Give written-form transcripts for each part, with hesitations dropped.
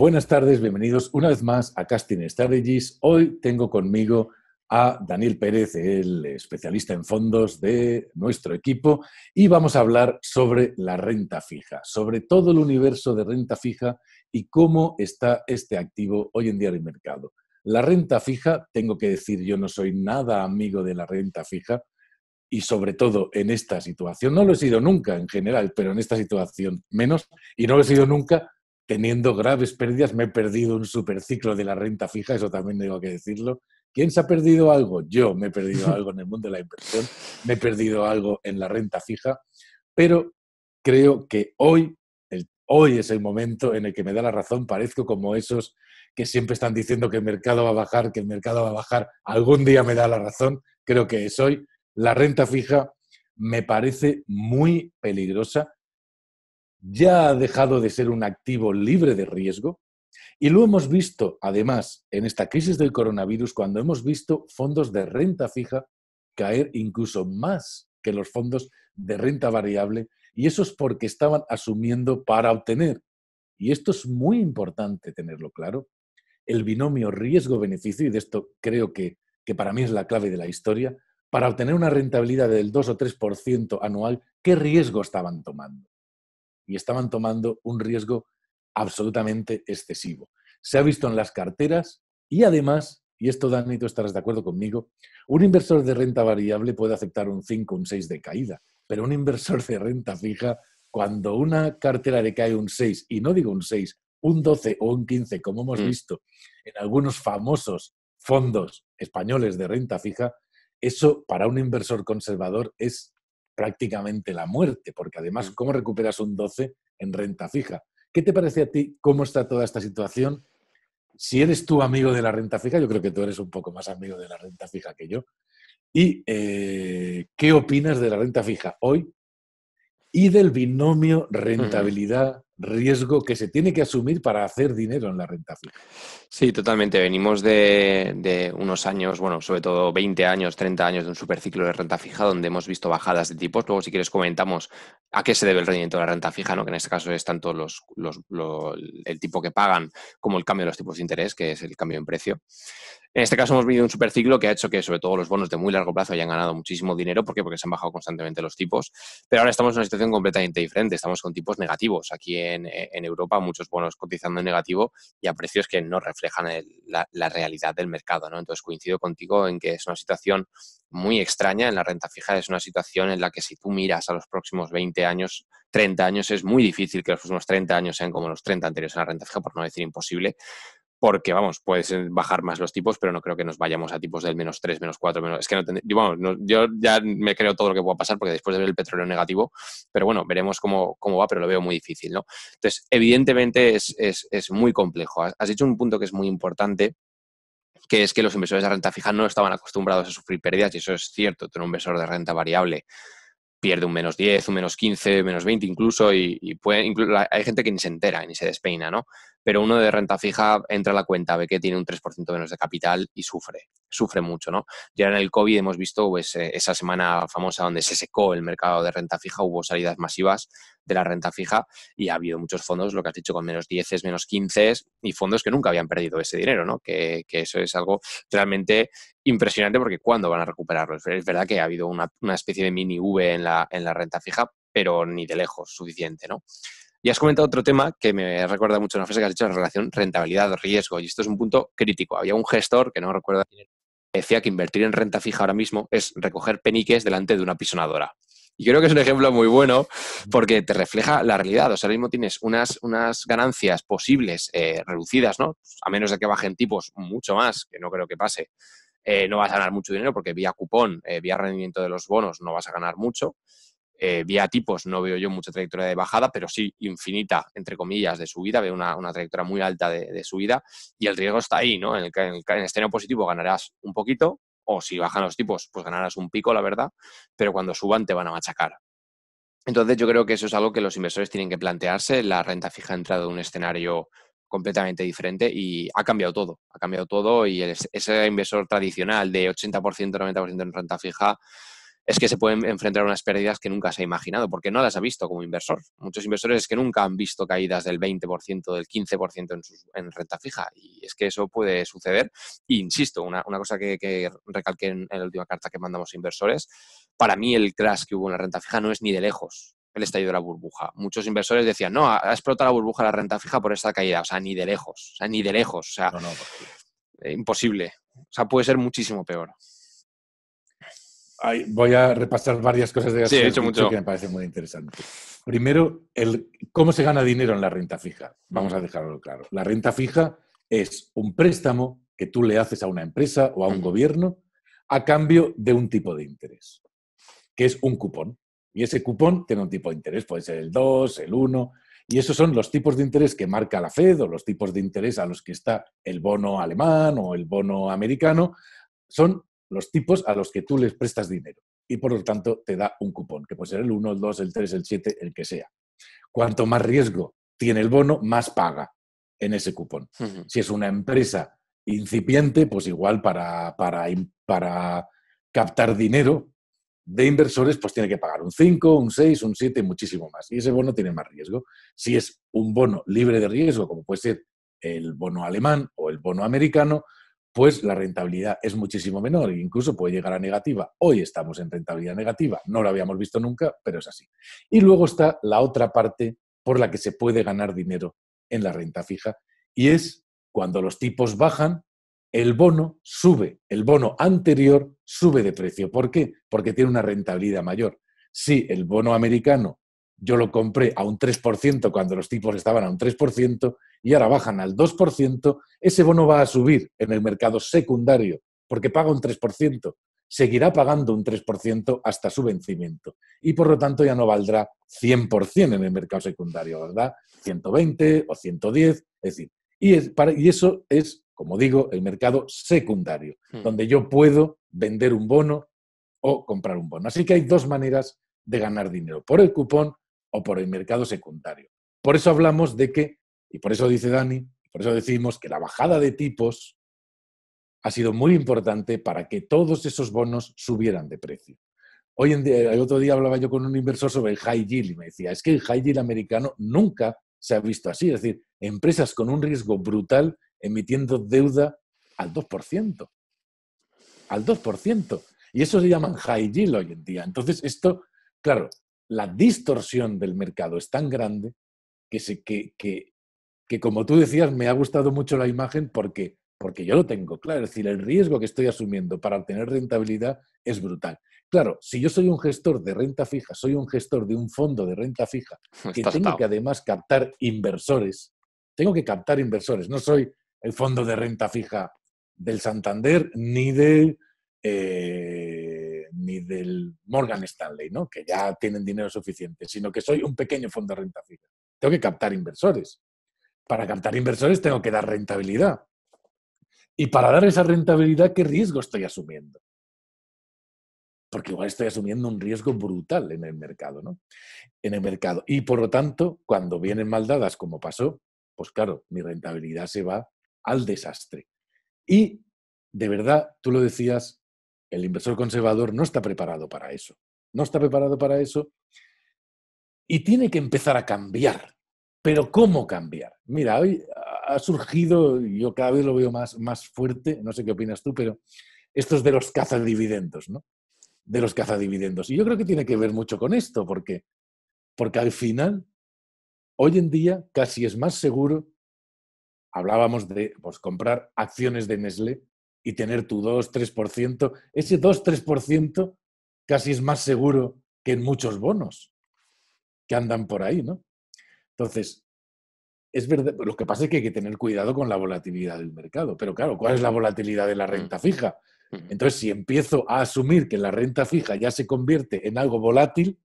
Buenas tardes, bienvenidos una vez más a Casting Strategies. Hoy tengo conmigo a Daniel Pérez, el especialista en fondos de nuestro equipo, y vamos a hablar sobre la renta fija, sobre todo el universo de renta fija y cómo está este activo hoy en día en el mercado. La renta fija, tengo que decir, yo no soy nada amigo de la renta fija y sobre todo en esta situación, no lo he sido nunca en general, pero en esta situación menos, y no lo he sido nunca teniendo graves pérdidas. Me he perdido un superciclo de la renta fija, eso también tengo que decirlo. ¿Quién se ha perdido algo? Yo me he perdido algo en el mundo de la inversión, me he perdido algo en la renta fija, pero creo que hoy es el momento en el que me da la razón. Parezco como esos que siempre están diciendo que el mercado va a bajar, que el mercado va a bajar. Algún día me da la razón, creo que es hoy. La renta fija me parece muy peligrosa. Ya ha dejado de ser un activo libre de riesgo y lo hemos visto, además, en esta crisis del coronavirus, cuando hemos visto fondos de renta fija caer incluso más que los fondos de renta variable, y eso es porque estaban asumiendo para obtener, y esto es muy importante tenerlo claro, el binomio riesgo-beneficio, y de esto creo que para mí es la clave de la historia. Para obtener una rentabilidad del 2 o 3% anual, ¿qué riesgo estaban tomando? Y estaban tomando un riesgo absolutamente excesivo. Se ha visto en las carteras y además, y esto Dani, tú estarás de acuerdo conmigo, un inversor de renta variable puede aceptar un 5 o un 6 de caída, pero un inversor de renta fija, cuando una cartera le cae un 6, y no digo un 6, un 12 o un 15, como hemos visto en algunos famosos fondos españoles de renta fija, eso para un inversor conservador es prácticamente la muerte, porque además, ¿cómo recuperas un 12 en renta fija? ¿Qué te parece a ti? ¿Cómo está toda esta situación? Si eres tú amigo de la renta fija, yo creo que tú eres un poco más amigo de la renta fija que yo. ¿Y qué opinas de la renta fija hoy y del binomio rentabilidad-riesgo que se tiene que asumir para hacer dinero en la renta fija? Sí, totalmente. Venimos de unos años, bueno, sobre todo 20 años, 30 años de un superciclo de renta fija donde hemos visto bajadas de tipos. Luego, si quieres, comentamos a qué se debe el rendimiento de la renta fija, ¿no? Que en este caso es tanto el tipo que pagan como el cambio de los tipos de interés, que es el cambio en precio. En este caso hemos vivido un superciclo que ha hecho que sobre todo los bonos de muy largo plazo hayan ganado muchísimo dinero. ¿Por qué? Porque se han bajado constantemente los tipos. Pero ahora estamos en una situación completamente diferente. Estamos con tipos negativos. Aquí en Europa muchos bonos cotizando en negativo y a precios que no reflejan la realidad del mercado, ¿no? Entonces coincido contigo en que es una situación muy extraña en la renta fija. Es una situación en la que si tú miras a los próximos 20 años, 30 años, es muy difícil que los próximos 30 años sean como los 30 anteriores en la renta fija, por no decir imposible. Porque, vamos, puedes bajar más los tipos, pero no creo que nos vayamos a tipos del -3, -4, menos. Es que no yo ya me creo todo lo que pueda pasar porque después de ver el petróleo negativo, pero bueno, veremos cómo va, pero lo veo muy difícil, ¿no? Entonces, evidentemente es muy complejo. Has dicho un punto que es muy importante, que es que los inversores de renta fija no estaban acostumbrados a sufrir pérdidas, y eso es cierto. Tú, un inversor de renta variable pierde un -10, un -15, -20 incluso, y hay gente que ni se entera, ni se despeina, ¿no? Pero uno de renta fija entra a la cuenta, ve que tiene un 3% menos de capital y sufre mucho, ¿no? Ya en el COVID hemos visto pues, esa semana famosa donde se secó el mercado de renta fija, hubo salidas masivas de la renta fija y ha habido muchos fondos, lo que has dicho, con -10, -15 y fondos que nunca habían perdido ese dinero, ¿no? Que eso es algo realmente impresionante, porque ¿cuándo van a recuperarlo? Es verdad que ha habido una especie de mini V en la renta fija, pero ni de lejos suficiente, ¿no? Y has comentado otro tema que me recuerda mucho a una frase que has dicho, la relación rentabilidad-riesgo, y esto es un punto crítico. Había un gestor, que no recuerdo quién era, que decía que invertir en renta fija ahora mismo es recoger peniques delante de una pisonadora. Y creo que es un ejemplo muy bueno porque te refleja la realidad. O sea, ahora mismo tienes unas ganancias posibles reducidas, ¿no? A menos de que bajen tipos mucho más, que no creo que pase. No vas a ganar mucho dinero porque vía cupón, vía rendimiento de los bonos no vas a ganar mucho. Vía tipos no veo yo mucha trayectoria de bajada, pero sí infinita, entre comillas, de subida. Veo una trayectoria muy alta de subida y el riesgo está ahí, ¿no? En el escenario positivo ganarás un poquito, o si bajan los tipos, pues ganarás un pico, la verdad, pero cuando suban te van a machacar. Entonces yo creo que eso es algo que los inversores tienen que plantearse. La renta fija ha entrado en un escenario completamente diferente y ha cambiado todo y ese inversor tradicional de 80%, 90% en renta fija es que se pueden enfrentar a unas pérdidas que nunca se ha imaginado, porque no las ha visto como inversor. Muchos inversores es que nunca han visto caídas del 20%, del 15% en renta fija, y es que eso puede suceder. E insisto, una cosa que recalqué en la última carta que mandamos a inversores, para mí el crash que hubo en la renta fija no es ni de lejos el estallido de la burbuja. Muchos inversores decían, no, ha explotado la burbuja de la renta fija por esta caída. O sea, ni de lejos. O sea, ni de lejos. O sea, No, imposible. O sea, puede ser muchísimo peor. Voy a repasar varias cosas de las Sí, que he has dicho dicho mucho. que me parece muy interesante. Primero, cómo se gana dinero en la renta fija. Vamos a dejarlo claro. La renta fija es un préstamo que tú le haces a una empresa o a un gobierno a cambio de un tipo de interés, que es un cupón. Y ese cupón tiene un tipo de interés, puede ser el 2, el 1, y esos son los tipos de interés que marca la Fed o los tipos de interés a los que está el bono alemán o el bono americano. Son los tipos a los que tú les prestas dinero y por lo tanto te da un cupón, que puede ser el 1, el 2, el 3, el 7, el que sea. Cuanto más riesgo tiene el bono, más paga en ese cupón. Si es una empresa incipiente, pues igual para captar dinero de inversores, pues tiene que pagar un 5, un 6, un 7, muchísimo más. Y ese bono tiene más riesgo. Si es un bono libre de riesgo, como puede ser el bono alemán o el bono americano, pues la rentabilidad es muchísimo menor e incluso puede llegar a negativa. Hoy estamos en rentabilidad negativa, no lo habíamos visto nunca, pero es así. Y luego está la otra parte por la que se puede ganar dinero en la renta fija y es cuando los tipos bajan, el bono sube, el bono anterior sube de precio. ¿Por qué? Porque tiene una rentabilidad mayor. Si el bono americano yo lo compré a un 3% cuando los tipos estaban a un 3% y ahora bajan al 2%, ese bono va a subir en el mercado secundario porque paga un 3%. Seguirá pagando un 3% hasta su vencimiento y por lo tanto ya no valdrá 100% en el mercado secundario, ¿verdad? 120 o 110, es decir, y eso es, como digo, el mercado secundario, donde yo puedo vender un bono o comprar un bono. Así que hay dos maneras de ganar dinero, por el cupón o por el mercado secundario. Por eso hablamos de que, y por eso dice Dani, por eso decimos que la bajada de tipos ha sido muy importante para que todos esos bonos subieran de precio. Hoy en día, el otro día hablaba yo con un inversor sobre el high yield y me decía, es que el high yield americano nunca se ha visto así. Es decir, empresas con un riesgo brutal emitiendo deuda al 2%. Al 2%. Y eso se llaman high yield hoy en día. Entonces, esto, claro, la distorsión del mercado es tan grande que como tú decías, me ha gustado mucho la imagen porque yo lo tengo claro. Es decir, el riesgo que estoy asumiendo para obtener rentabilidad es brutal. Claro, si yo soy un gestor de renta fija, soy un gestor de un fondo de renta fija que Estás tengo atado. que además captar inversores, tengo que captar inversores. No soy el fondo de renta fija del Santander ni del Morgan Stanley, ¿no? Que ya tienen dinero suficiente, sino que soy un pequeño fondo de renta fija. Tengo que captar inversores. Para captar inversores tengo que dar rentabilidad. Y para dar esa rentabilidad, ¿qué riesgo estoy asumiendo? Porque igual estoy asumiendo un riesgo brutal en el mercado, ¿no? En el mercado. Y por lo tanto, cuando vienen mal dadas, como pasó, pues claro, mi rentabilidad se va al desastre. Y de verdad, tú lo decías, el inversor conservador no está preparado para eso. No está preparado para eso y tiene que empezar a cambiar. Pero ¿cómo cambiar? Mira, hoy ha surgido, yo cada vez lo veo más fuerte, no sé qué opinas tú, pero estos de los cazadividendos, ¿no? De los cazadividendos. Y yo creo que tiene que ver mucho con esto, porque al final, hoy en día, casi es más seguro, hablábamos de pues, comprar acciones de Nestlé y tener tu 2-3%. Ese 2-3% casi es más seguro que en muchos bonos que andan por ahí, ¿no? Entonces, es verdad, lo que pasa es que hay que tener cuidado con la volatilidad del mercado. Pero claro, ¿cuál es la volatilidad de la renta fija? Entonces, si empiezo a asumir que la renta fija ya se convierte en algo volátil,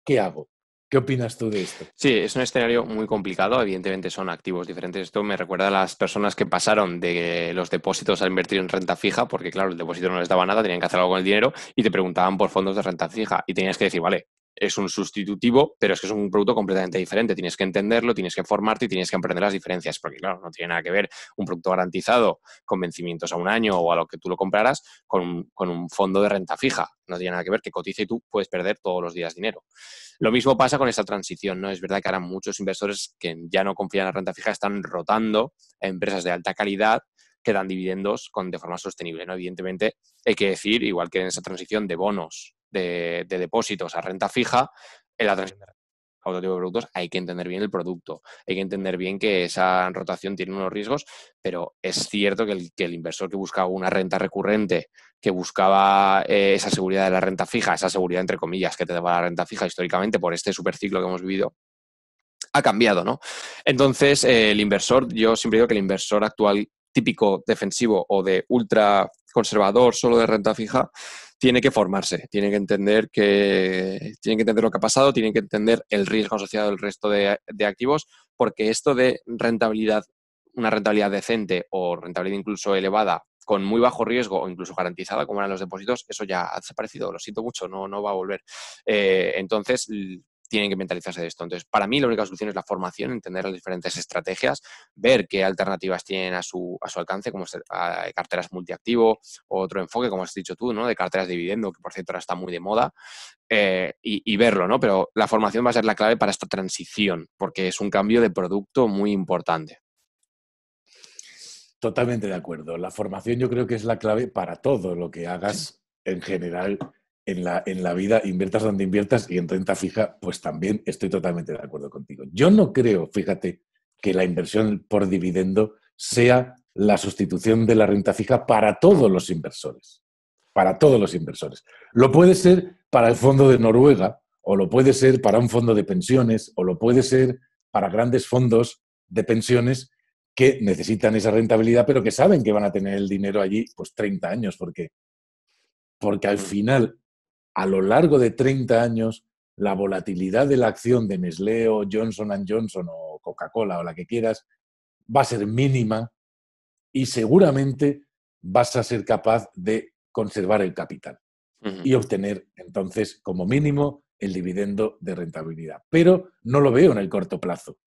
¿qué hago? ¿Qué opinas tú de esto? Sí, es un escenario muy complicado. Evidentemente son activos diferentes. Esto me recuerda a las personas que pasaron de los depósitos a invertir en renta fija, porque claro, el depósito no les daba nada, tenían que hacer algo con el dinero y te preguntaban por fondos de renta fija y tenías que decir, vale, es un sustitutivo, pero es que es un producto completamente diferente. Tienes que entenderlo, tienes que formarte y tienes que aprender las diferencias, porque claro, no tiene nada que ver un producto garantizado con vencimientos a un año o a lo que tú lo compraras con un fondo de renta fija. No tiene nada que ver, que cotice y tú puedes perder todos los días dinero. Lo mismo pasa con esta transición, ¿no? Es verdad que ahora muchos inversores que ya no confían en la renta fija están rotando a empresas de alta calidad que dan dividendos de forma sostenible, ¿no? Evidentemente, hay que decir, igual que en esa transición de bonos, de depósitos a renta fija, en la transición de a otro tipo de productos hay que entender bien el producto, hay que entender bien que esa rotación tiene unos riesgos, pero es cierto que el inversor que buscaba una renta recurrente, que buscaba esa seguridad de la renta fija, esa seguridad entre comillas que te daba la renta fija históricamente por este superciclo que hemos vivido, ha cambiado, ¿no? Entonces, el inversor, yo siempre digo que el inversor actual típico defensivo o de ultra conservador solo de renta fija tiene que formarse, tiene que entender lo que ha pasado, tiene que entender el riesgo asociado al resto de activos, porque esto de rentabilidad, una rentabilidad decente o rentabilidad incluso elevada con muy bajo riesgo o incluso garantizada como eran los depósitos, eso ya ha desaparecido, lo siento mucho, no va a volver. Entonces, tienen que mentalizarse de esto. Entonces, para mí la única solución es la formación, entender las diferentes estrategias, ver qué alternativas tienen a su alcance, como carteras multiactivo o otro enfoque, como has dicho tú, ¿no? De carteras de dividendo, que por cierto ahora está muy de moda, y verlo, ¿no? Pero la formación va a ser la clave para esta transición, porque es un cambio de producto muy importante. Totalmente de acuerdo. La formación yo creo que es la clave para todo lo que hagas en general en la vida, inviertas donde inviertas y en renta fija, pues también estoy totalmente de acuerdo contigo. Yo no creo, fíjate, que la inversión por dividendo sea la sustitución de la renta fija para todos los inversores. Para todos los inversores. Lo puede ser para el fondo de Noruega, o lo puede ser para un fondo de pensiones, o lo puede ser para grandes fondos de pensiones que necesitan esa rentabilidad, pero que saben que van a tener el dinero allí pues 30 años, porque al final, a lo largo de 30 años, la volatilidad de la acción de Nestlé o Johnson Johnson o Coca-Cola o la que quieras va a ser mínima y seguramente vas a ser capaz de conservar el capital y obtener entonces como mínimo el dividendo de rentabilidad. Pero no lo veo en el corto plazo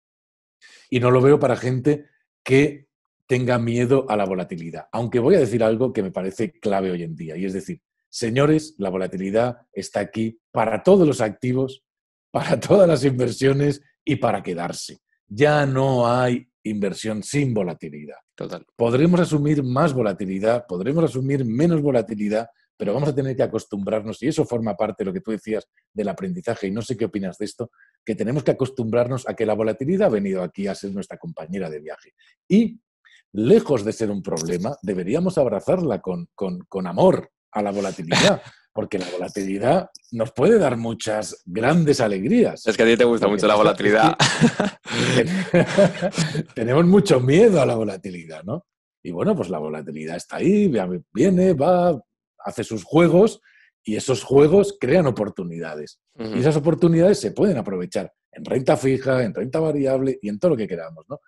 y no lo veo para gente que tenga miedo a la volatilidad. Aunque voy a decir algo que me parece clave hoy en día, y es decir, señores, la volatilidad está aquí para todos los activos, para todas las inversiones y para quedarse. Ya no hay inversión sin volatilidad. Total. Podremos asumir más volatilidad, podremos asumir menos volatilidad, pero vamos a tener que acostumbrarnos, y eso forma parte de lo que tú decías del aprendizaje, y no sé qué opinas de esto, que tenemos que acostumbrarnos a que la volatilidad ha venido aquí a ser nuestra compañera de viaje. Y lejos de ser un problema, deberíamos abrazarla con amor a la volatilidad, porque la volatilidad nos puede dar muchas grandes alegrías. Es que a ti te gusta mucho la volatilidad. Tenemos mucho miedo a la volatilidad, ¿no? Y bueno, pues la volatilidad está ahí, viene, va, hace sus juegos y esos juegos crean oportunidades. Y esas oportunidades se pueden aprovechar en renta fija, en renta variable y en todo lo que queramos, ¿no?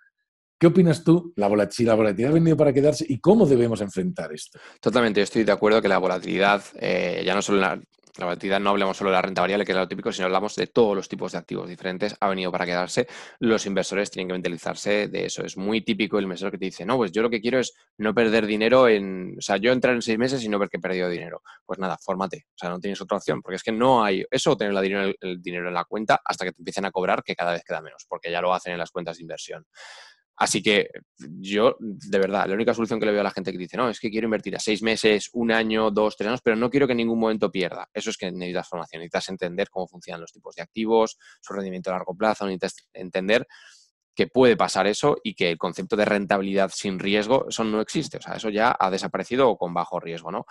¿Qué opinas tú? Si la volatilidad ha venido para quedarse y cómo debemos enfrentar esto. Totalmente, yo estoy de acuerdo que la volatilidad, ya no solo la volatilidad, no hablamos solo de la renta variable, que es lo típico, sino hablamos de todos los tipos de activos diferentes, ha venido para quedarse. Los inversores tienen que mentalizarse de eso. Es muy típico el inversor que te dice, no, pues yo lo que quiero es no perder dinero o sea, yo entrar en 6 meses y no ver que he perdido dinero. Pues nada, fórmate, o sea, no tienes otra opción, porque es que no hay eso o tener el dinero en la cuenta hasta que te empiecen a cobrar, que cada vez queda menos, porque ya lo hacen en las cuentas de inversión. Así que yo, de verdad, la única solución que le veo a la gente que dice, no, es que quiero invertir a 6 meses, 1 año, 2, 3 años, pero no quiero que en ningún momento pierda. Eso es que necesitas formación, necesitas entender cómo funcionan los tipos de activos, su rendimiento a largo plazo, necesitas entender que puede pasar eso y que el concepto de rentabilidad sin riesgo, eso no existe. O sea, eso ya ha desaparecido o con bajo riesgo, ¿no?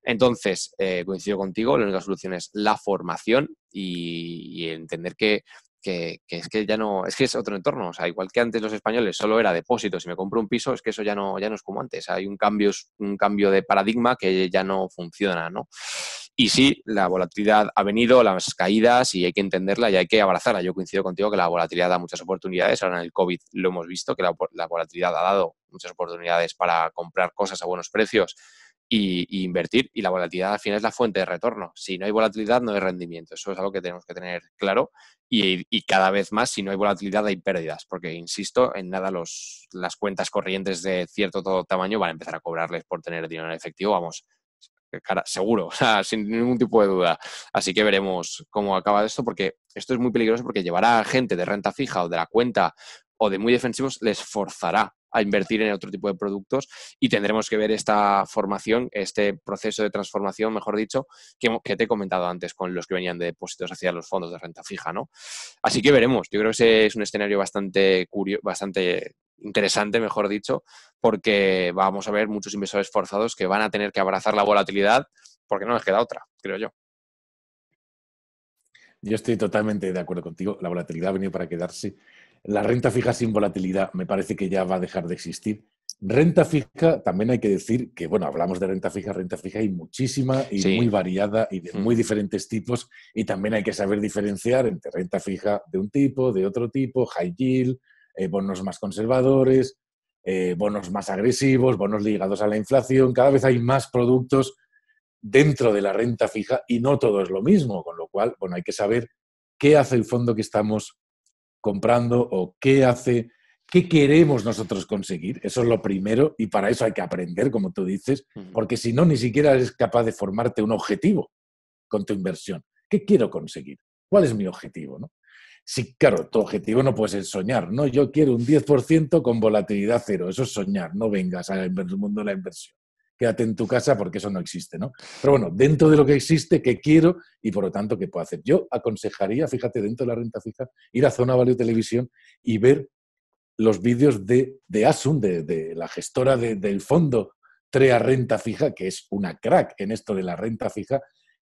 Entonces, coincido contigo, la única solución es la formación y entender que es que ya no, es que es otro entorno, o sea, igual que antes los españoles solo era depósitos y me compro un piso, es que eso ya no es como antes, hay un cambio de paradigma que ya no funciona, ¿no? Y sí, la volatilidad ha venido, las caídas, y hay que entenderla y hay que abrazarla. Yo coincido contigo que la volatilidad da muchas oportunidades, ahora en el COVID lo hemos visto, que la volatilidad ha dado muchas oportunidades para comprar cosas a buenos precios y invertir. Y la volatilidad al final es la fuente de retorno. Si no hay volatilidad, no hay rendimiento. Eso es algo que tenemos que tener claro. Y cada vez más, si no hay volatilidad, hay pérdidas. Porque, insisto, en nada las cuentas corrientes de cierto tamaño van a empezar a cobrarles por tener dinero en efectivo. Vamos, seguro, o sea, sin ningún tipo de duda. Así que veremos cómo acaba esto, porque esto es muy peligroso, porque llevará a gente de renta fija o de la cuenta o de muy defensivos, les forzará a invertir en otro tipo de productos y tendremos que ver esta formación, este proceso de transformación, mejor dicho, que te he comentado antes con los que venían de depósitos hacia los fondos de renta fija, ¿no? Así que veremos. Yo creo que ese es un escenario bastante bastante interesante, mejor dicho, porque vamos a ver muchos inversores forzados que van a tener que abrazar la volatilidad porque no les queda otra, creo yo. Yo estoy totalmente de acuerdo contigo. La volatilidad ha venido para quedarse. La renta fija sin volatilidad me parece que ya va a dejar de existir. Renta fija, también hay que decir que, bueno, hablamos de renta fija hay muchísima y Sí. muy variada y de muy diferentes tipos, y también hay que saber diferenciar entre renta fija de un tipo, de otro tipo, high yield, bonos más conservadores, bonos más agresivos, bonos ligados a la inflación. Cada vez hay más productos dentro de la renta fija y no todo es lo mismo, con lo cual, bueno, hay que saber qué hace el fondo que estamos comprando o qué queremos nosotros conseguir. Eso es lo primero y para eso hay que aprender, como tú dices, porque si no, ni siquiera eres capaz de formarte un objetivo con tu inversión. ¿Qué quiero conseguir? ¿Cuál es mi objetivo? ¿No? Sí, claro, tu objetivo no puede ser soñar, ¿no? Yo quiero un 10% con volatilidad cero. Eso es soñar, no vengas al mundo de la inversión. Quédate en tu casa porque eso no existe, ¿no? Pero bueno, dentro de lo que existe, ¿qué quiero? Y por lo tanto, ¿qué puedo hacer? Yo aconsejaría, fíjate, dentro de la renta fija, ir a Zona Value Televisión y ver los vídeos de Asun, de la gestora del fondo TREA Renta Fija, que es una crack en esto de la renta fija,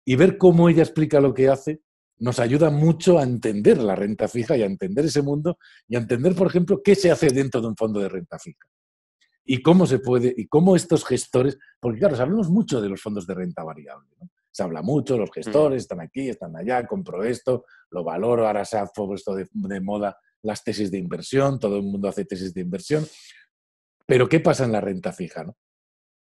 y ver cómo ella explica lo que hace, nos ayuda mucho a entender la renta fija y a entender ese mundo y a entender, por ejemplo, qué se hace dentro de un fondo de renta fija y cómo se puede, y cómo estos gestores, porque claro, sabemos mucho de los fondos de renta variable, ¿no? Se habla mucho, los gestores están aquí, están allá, compro esto, lo valoro, ahora se ha puesto de moda las tesis de inversión, todo el mundo hace tesis de inversión, pero ¿qué pasa en la renta fija, no?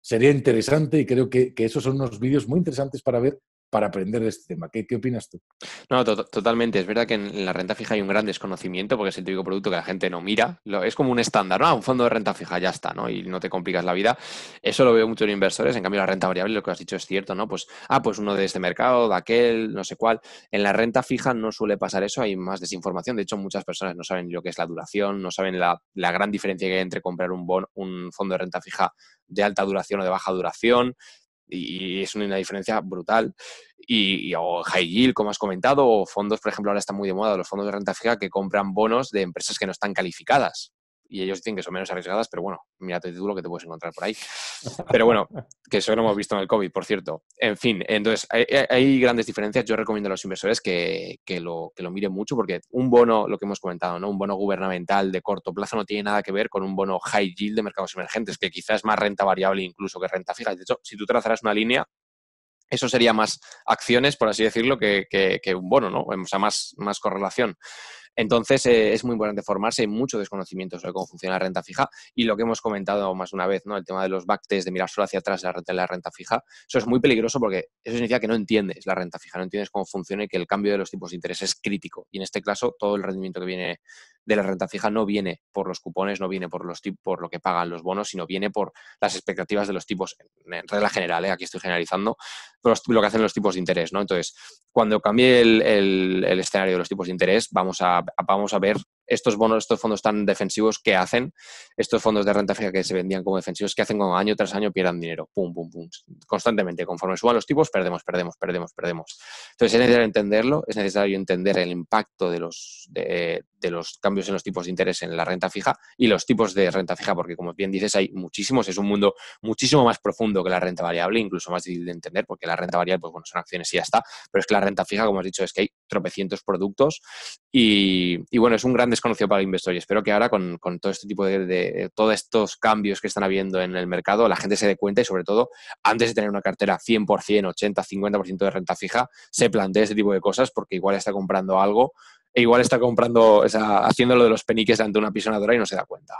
Sería interesante y creo que esos son unos vídeos muy interesantes para ver, para aprender de este tema. ¿Qué opinas tú? No, totalmente. Es verdad que en la renta fija hay un gran desconocimiento porque es el típico producto que la gente no mira. Es como un estándar, ¿no? Un fondo de renta fija, ya está, ¿no? Y no te complicas la vida. Eso lo veo mucho en inversores. En cambio, la renta variable, lo que has dicho es cierto, ¿no? Pues uno de este mercado, de aquel, no sé cuál. En la renta fija no suele pasar eso, hay más desinformación. De hecho, muchas personas no saben lo que es la duración, no saben la gran diferencia que hay entre comprar un fondo de renta fija de alta duración o de baja duración. Y es una diferencia brutal. O high yield, como has comentado, o fondos, por ejemplo, ahora están muy de moda los fondos de renta fija que compran bonos de empresas que no están calificadas. Y ellos dicen que son menos arriesgadas, pero bueno, mírate tú lo que te puedes encontrar por ahí. Pero bueno, que eso lo hemos visto en el COVID, por cierto. En fin, entonces hay grandes diferencias. Yo recomiendo a los inversores que lo miren mucho porque un bono, lo que hemos comentado, ¿no? Un bono gubernamental de corto plazo no tiene nada que ver con un bono high yield de mercados emergentes, que quizás es más renta variable incluso que renta fija. De hecho, si tú trazaras una línea, eso sería más acciones, por así decirlo, que un bono, ¿no? O sea, más correlación. Entonces, es muy importante formarse, hay mucho desconocimiento sobre cómo funciona la renta fija y lo que hemos comentado más una vez, ¿no? El tema de los backtest, de mirar solo hacia atrás de la renta fija, eso es muy peligroso porque eso significa que no entiendes la renta fija, no entiendes cómo funciona y que el cambio de los tipos de interés es crítico. Y en este caso, todo el rendimiento que viene de la renta fija no viene por los cupones, no viene por lo que pagan los bonos, sino viene por las expectativas de los tipos, en regla general, aquí estoy generalizando, lo que hacen los tipos de interés, ¿no? Entonces, cuando cambie el escenario de los tipos de interés, vamos a ver estos bonos, estos fondos tan defensivos, ¿qué hacen? Estos fondos de renta fija que se vendían como defensivos, ¿qué hacen cuando año tras año pierdan dinero? Pum, pum, pum. Constantemente, conforme suban los tipos, perdemos. Entonces, es necesario entenderlo, es necesario entender el impacto de los cambios en los tipos de interés en la renta fija y los tipos de renta fija, porque como bien dices, hay muchísimos, es un mundo muchísimo más profundo que la renta variable, incluso más difícil de entender, porque la renta variable, pues bueno, son acciones y ya está, pero es que la renta fija, como has dicho, es que hay tropecientos productos y bueno, es un gran desconocido para el inversor y espero que ahora con todo este tipo de todos estos cambios que están habiendo en el mercado, la gente se dé cuenta y sobre todo, antes de tener una cartera 100%, 80, 50% de renta fija, se plantee este tipo de cosas porque igual está comprando algo e igual está comprando, o sea, haciendo lo de los peniques ante una pisonadora y no se da cuenta.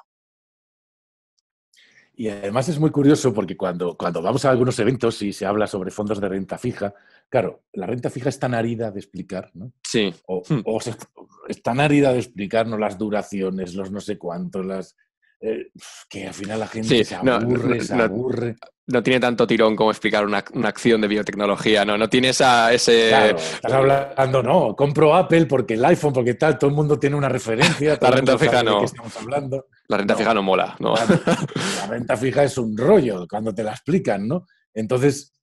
Y además es muy curioso porque cuando vamos a algunos eventos y se habla sobre fondos de renta fija, claro, la renta fija es tan árida de explicar, ¿no? Sí. Es tan árida de explicarnos las duraciones, los no sé cuántos, que al final la gente Sí, se no, aburre, se aburre. no tiene tanto tirón como explicar una acción de biotecnología, no tiene ese... Claro, estás hablando, no, compro Apple porque el iPhone, porque tal, todo el mundo tiene una referencia, todo La el renta mundo fija sabe de qué no. estamos hablando. La renta fija No, no mola, no. la renta fija es un rollo cuando te la explican, ¿no? Entonces,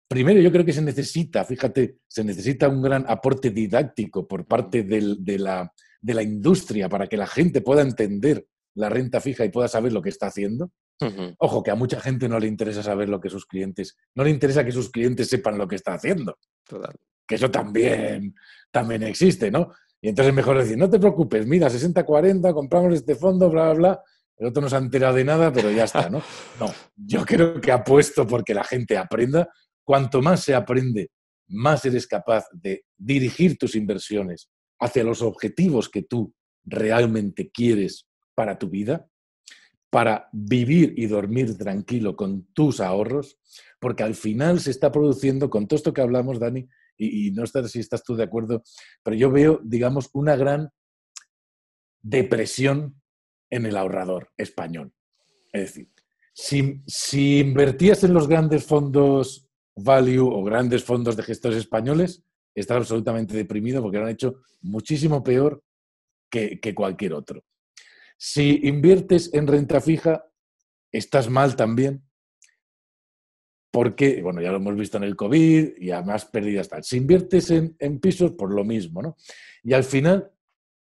primero yo creo que se necesita, fíjate, se necesita un gran aporte didáctico por parte de la industria para que la gente pueda entender la renta fija y pueda saber lo que está haciendo. Ujú. Ojo, que a mucha gente no le interesa saber lo que sus clientes, no le interesa que sus clientes sepan lo que está haciendo, Total. que eso también existe, ¿no? Y entonces es mejor decir, no te preocupes, mira, 60-40, compramos este fondo, bla, bla, bla. El otro no se ha enterado de nada, pero ya está, ¿no? No, yo creo que apuesto porque la gente aprenda. Cuanto más se aprende, más eres capaz de dirigir tus inversiones hacia los objetivos que tú realmente quieres para tu vida, para vivir y dormir tranquilo con tus ahorros, porque al final se está produciendo, con todo esto que hablamos, Dani, y no sé si estás tú de acuerdo, pero yo veo, digamos, una gran depresión en el ahorrador español. Es decir, si invertías en los grandes fondos value o grandes fondos de gestores españoles, estás absolutamente deprimido porque lo han hecho muchísimo peor que cualquier otro. Si inviertes en renta fija, estás mal también, porque, bueno, ya lo hemos visto en el COVID y además pérdidas tal. Si inviertes en pisos, por lo mismo, ¿no? Y al final,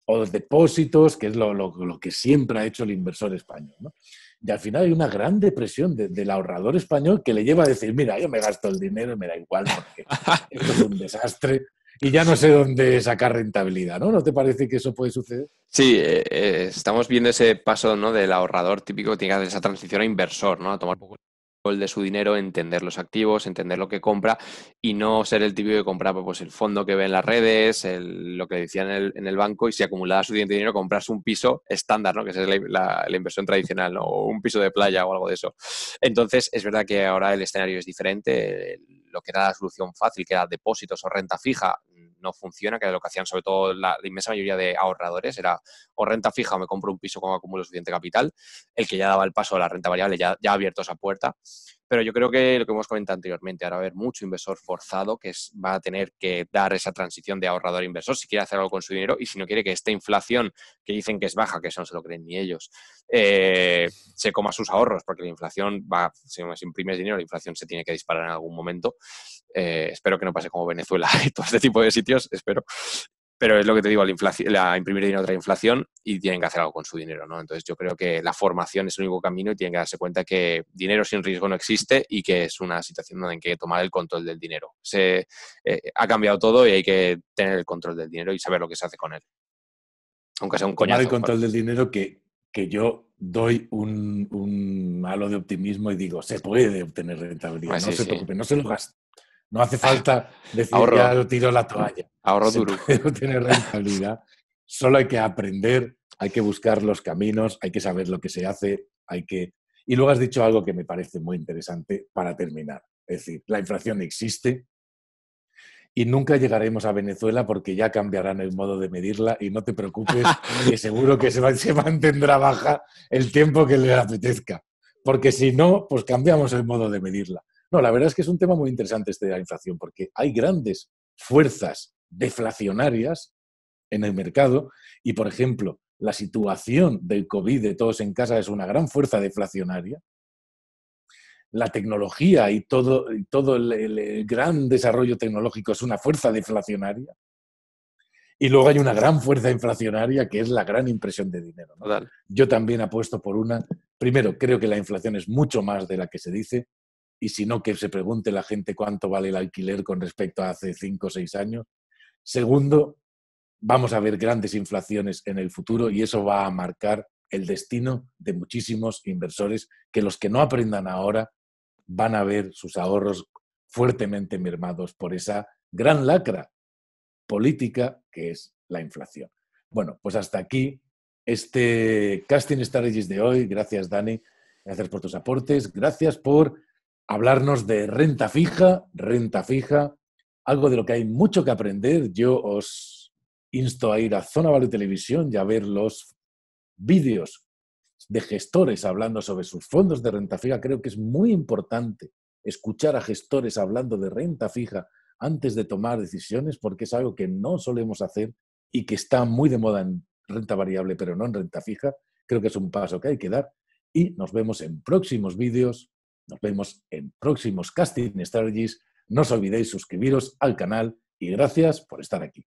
o los depósitos, que es lo que siempre ha hecho el inversor español, ¿no? Y al final hay una gran depresión del ahorrador español que le lleva a decir, mira, yo me gasto el dinero y me da igual porque esto es un desastre y ya no sé dónde sacar rentabilidad, ¿no? ¿No te parece que eso puede suceder? Sí, estamos viendo ese paso, ¿no? Del ahorrador típico que tiene que hacer esa transición a inversor, ¿no? A tomar un poco el control de su dinero, entender los activos, entender lo que compra y no ser el típico que compra pues, el fondo que ve en las redes, lo que decía en el banco y si acumulaba suficiente dinero comprarse un piso estándar, ¿no? Que esa es la inversión tradicional, ¿no? O un piso de playa o algo de eso. Entonces, es verdad que ahora el escenario es diferente. Lo que era la solución fácil, que era depósitos o renta fija, no funciona, que era lo que hacían sobre todo la inmensa mayoría de ahorradores, era o renta fija o me compro un piso con acumulo suficiente capital. El que ya daba el paso a la renta variable ya ha abierto esa puerta. Pero yo creo que lo que hemos comentado anteriormente, ahora va a haber mucho inversor forzado que va a tener que dar esa transición de ahorrador a inversor si quiere hacer algo con su dinero y si no quiere que esta inflación que dicen que es baja, que eso no se lo creen ni ellos, se coma sus ahorros, porque la inflación va, si imprimes dinero, la inflación se tiene que disparar en algún momento. Espero que no pase como Venezuela y todo este tipo de sitios, espero. Pero es lo que te digo, imprimir dinero trae inflación y tienen que hacer algo con su dinero, ¿no? Entonces yo creo que la formación es el único camino y tienen que darse cuenta que dinero sin riesgo no existe y que es una situación donde hay que tomar el control del dinero. Ha cambiado todo y hay que tener el control del dinero y saber lo que se hace con él. Aunque sea un Tomar el coñazo. control del dinero que yo doy un halo de optimismo y digo, se puede obtener rentabilidad, no Sí, se sí. preocupe, no se lo gaste. No hace falta decir ya Ahorro, lo tiro la toalla. ahorro Se duro. puede obtener rentabilidad. Solo hay que aprender, hay que buscar los caminos, hay que saber lo que se hace, hay que... Y luego has dicho algo que me parece muy interesante para terminar. Es decir, la inflación existe y nunca llegaremos a Venezuela porque ya cambiarán el modo de medirla y no te preocupes que seguro que se mantendrá baja el tiempo que le apetezca. Porque si no, pues cambiamos el modo de medirla. No, la verdad es que es un tema muy interesante este de la inflación, porque hay grandes fuerzas deflacionarias en el mercado y, por ejemplo, la situación del COVID de todos en casa es una gran fuerza deflacionaria. La tecnología y todo el gran desarrollo tecnológico es una fuerza deflacionaria. Y luego hay una gran fuerza inflacionaria que es la gran impresión de dinero, ¿no? Total. Yo también apuesto por una. Primero, creo que la inflación es mucho más de la que se dice y si no, que se pregunte la gente cuánto vale el alquiler con respecto a hace 5 o 6 años. Segundo, vamos a ver grandes inflaciones en el futuro y eso va a marcar el destino de muchísimos inversores que los que no aprendan ahora van a ver sus ahorros fuertemente mermados por esa gran lacra política que es la inflación. Bueno, pues hasta aquí este Casting Strategies de hoy. Gracias, Dani. Gracias por tus aportes, gracias por hablarnos de renta fija, algo de lo que hay mucho que aprender. Yo os insto a ir a Zona Value Televisión y a ver los vídeos de gestores hablando sobre sus fondos de renta fija. Creo que es muy importante escuchar a gestores hablando de renta fija antes de tomar decisiones, porque es algo que no solemos hacer y que está muy de moda en renta variable, pero no en renta fija. Creo que es un paso que hay que dar y nos vemos en próximos vídeos, nos vemos en próximos Casting Strategies. No os olvidéis suscribiros al canal y gracias por estar aquí.